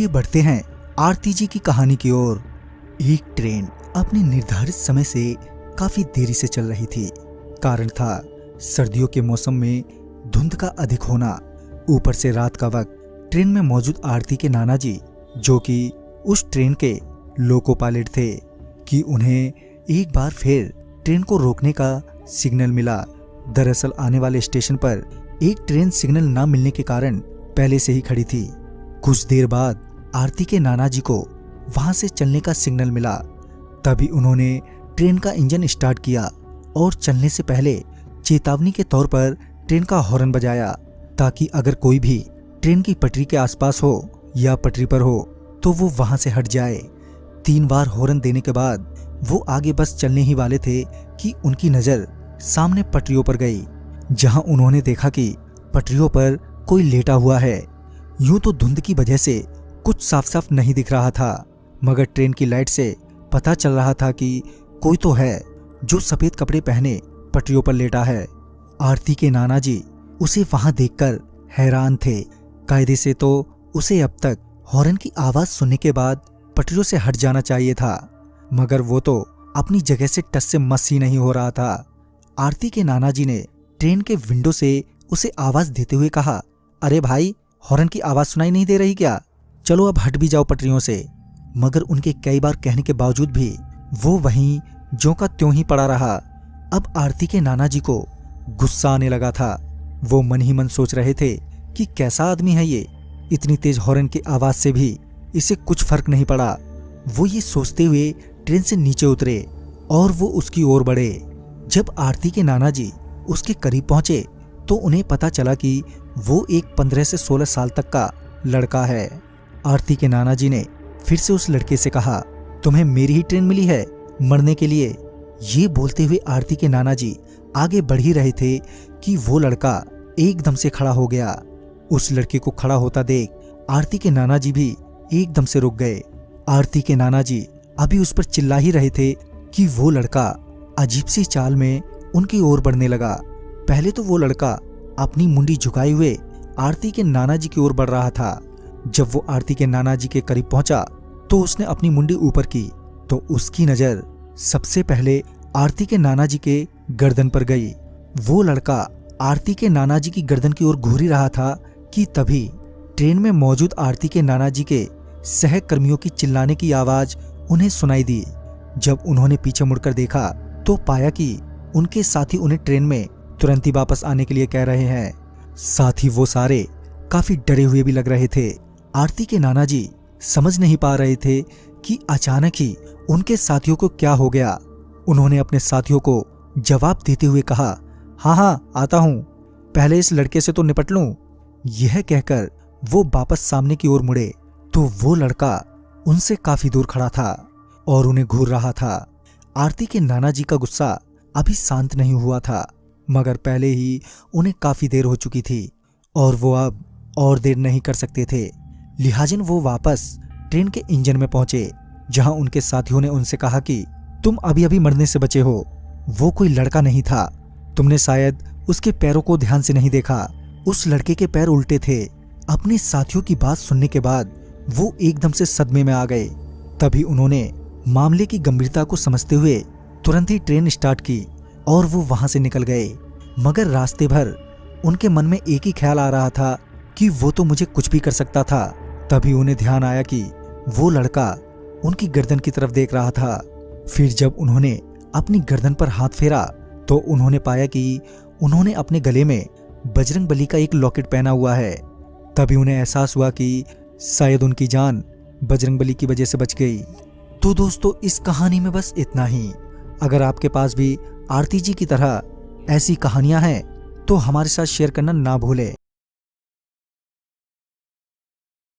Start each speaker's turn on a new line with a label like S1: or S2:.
S1: ये बढ़ते हैं आरती जी की कहानी की ओर। एक ट्रेन अपने निर्धारित समय से काफी देरी से चल रही थी। कारण था सर्दियों के मौसम में धुंध का अधिक होना। ऊपर से रात का वक्त ट्रेन में मौजूद आरती के नाना जी, जो कि उस ट्रेन के लोको पायलट थे, कि उन्हें एक बार फिर ट्रेन को रोकने का सिग्नल मिला। दरअसल आने वाले स्टेशन पर एक ट्रेन सिग्नल न मिलने के कारण पहले से ही खड़ी थी। कुछ देर बाद आरती के नाना जी को वहां से चलने का सिग्नल मिला। तभी उन्होंने ट्रेन का इंजन स्टार्ट किया और चलने से पहले चेतावनी के तौर पर ट्रेन का हॉर्न बजाया, ताकि अगर कोई भी ट्रेन की पटरी के आसपास हो या पटरी पर हो तो वो वहां से हट जाए। 3 बार हॉर्न देने के बाद वो आगे बस चलने ही वाले थे कि उनकी नजर सामने पटरियों पर गई, जहां उन्होंने देखा कि पटरियों पर कोई लेटा हुआ है। यूं तो धुंध की वजह से कुछ साफ साफ नहीं दिख रहा था, मगर ट्रेन की लाइट से पता चल रहा था कि कोई तो है जो सफेद कपड़े पहने पटरियों पर लेटा है। आरती के नाना जी उसे वहां देखकर हैरान थे। कायदे से तो उसे अब तक हॉर्न की आवाज सुनने के बाद पटरियों से हट जाना चाहिए था, मगर वो तो अपनी जगह से टस से मस ही नहीं हो रहा था। आरती के नाना जी ने ट्रेन के विंडो से उसे आवाज देते हुए कहा, अरे भाई, हॉर्न की आवाज सुनाई नहीं दे रही क्या? चलो अब हट भी जाओ पटरियों से। मगर उनके कई बार कहने के बावजूद भी वो वहीं ज्यों का त्यों ही पड़ा रहा। अब आरती के नाना जी को गुस्सा आने लगा था। वो मन ही मन सोच रहे थे कि कैसा आदमी है ये, इतनी तेज हॉर्न की आवाज से भी इसे कुछ फर्क नहीं पड़ा। वो ये सोचते हुए ट्रेन से नीचे उतरे और वो उसकी ओर बढ़े। जब आरती के नाना जी उसके करीब पहुंचे तो उन्हें पता चला कि वो एक 15 से 16 साल तक का लड़का है। आरती के नाना जी ने फिर से उस लड़के से कहा, तुम्हें मेरी ही ट्रेन मिली है मरने के लिए? ये बोलते हुए आरती के नाना जी आगे बढ़ ही रहे थे कि वो लड़का एकदम से खड़ा हो गया। उस लड़के को खड़ा होता देख आरती के नाना जी भी एकदम से रुक गए। आरती के नाना जी अभी उस पर चिल्ला ही रहे थे कि वो लड़का अजीब सी चाल में उनकी ओर बढ़ने लगा। पहले तो वो लड़का अपनी मुंडी झुकाए हुए आरती के नाना जी की ओर बढ़ रहा था। जब वो आरती के नाना जी के करीब पहुंचा तो उसने अपनी मुंडी ऊपर की तो उसकी नजर सबसे पहले आरती के नाना जी के गर्दन पर गई। वो लड़का आरती के नाना जी की गर्दन की ओर घूर ही रहा था कि तभी ट्रेन में मौजूद आरती के नाना जी के सहकर्मियों की चिल्लाने की आवाज उन्हें सुनाई दी। जब उन्होंने पीछे मुड़कर देखा तो पाया कि उनके साथी उन्हें ट्रेन में तुरंत ही वापस आने के लिए कह रहे हैं। साथ ही वो सारे काफी डरे हुए भी लग रहे थे। आरती के नाना जी समझ नहीं पा रहे थे कि अचानक ही उनके साथियों को क्या हो गया। उन्होंने अपने साथियों को जवाब देते हुए कहा, हाँ हाँ आता हूं, पहले इस लड़के से तो निपट लूं। यह कहकर वो वापस सामने की ओर मुड़े तो वो लड़का उनसे काफी दूर खड़ा था और उन्हें घूर रहा था। आरती के नाना जी का गुस्सा अभी शांत नहीं हुआ था, मगर पहले ही उन्हें काफी देर हो चुकी थी और वो अब और देर नहीं कर सकते थे। लिहाजन वो वापस ट्रेन के इंजन में पहुंचे, जहां उनके साथियों ने उनसे कहा कि तुम अभी अभी मरने से बचे हो। वो कोई लड़का नहीं था, तुमने शायद उसके पैरों को ध्यान से नहीं देखा। उस लड़के के पैर उल्टे थे। अपने साथियों की बात सुनने के बाद वो एकदम से सदमे में आ गए। तभी उन्होंने मामले की गंभीरता को समझते हुए तुरंत ही ट्रेन स्टार्ट की और वो वहां से निकल गए। मगर रास्ते भर उनके मन में एक ही ख्याल आ रहा था कि वो तो मुझे कुछ भी कर सकता था। तभी उन्हें ध्यान आया कि वो लड़का उनकी गर्दन की तरफ देख रहा था। फिर जब उन्होंने अपनी गर्दन पर हाथ फेरा तो उन्होंने पाया कि उन्होंने अपने गले में बजरंगबली का एक लॉकेट पहना हुआ है। तभी उन्हें एहसास हुआ कि शायद उनकी जान बजरंगबली की वजह से बच गई। तो दोस्तों, इस कहानी में बस इतना ही। अगर आपके पास भी आरती जी की तरह ऐसी कहानियां हैं तो हमारे साथ शेयर करना ना भूलें।